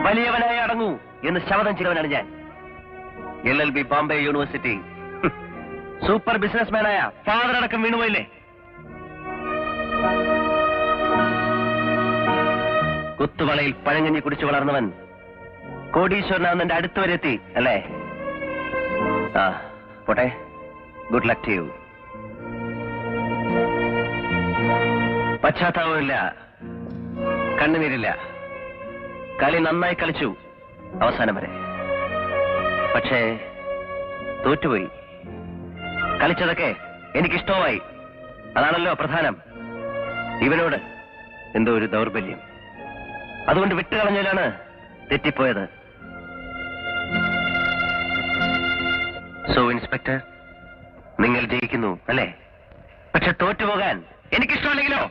വലിയവനായി അടങ്ങൂ എന്ന് ശപഥം ചെയ്തവനാണ് ഞാൻ. LLB ബോംബെ യൂണിവേഴ്സിറ്റി സൂപ്പർ ബിസിനസ്മാനായ ഫാദർ അടക്കം വീണുപോയില്ലേ? കുത്തുവളയിൽ പഴങ്ങഞ്ഞി കുടിച്ചു വളർന്നവൻ കോടീശ്വരനാണെന്റെ അടുത്ത് വരെ എത്തി അല്ലേ? ആ പോട്ടെ, ഗുഡ് ലക്ക് ടു യു. പശ്ചാത്താപമില്ല, കണ്ണുനീരില്ല. കളി നന്നായി കളിച്ചു അവസാനം വരെ. പക്ഷേ തോറ്റുപോയി. കളിച്ചതൊക്കെ എനിക്കിഷ്ടമായി. അതാണല്ലോ പ്രധാനം. ഇവനോട് എന്തോ ഒരു ദൗർബല്യം. അതുകൊണ്ട് വിട്ടുകളഞ്ഞതിലാണ് തെറ്റിപ്പോയത്. സോ ഇൻസ്പെക്ടർ, നിങ്ങൾ ജയിക്കുന്നു അല്ലേ? പക്ഷെ തോറ്റുപോകാൻ എനിക്കിഷ്ടമല്ലെങ്കിലോ?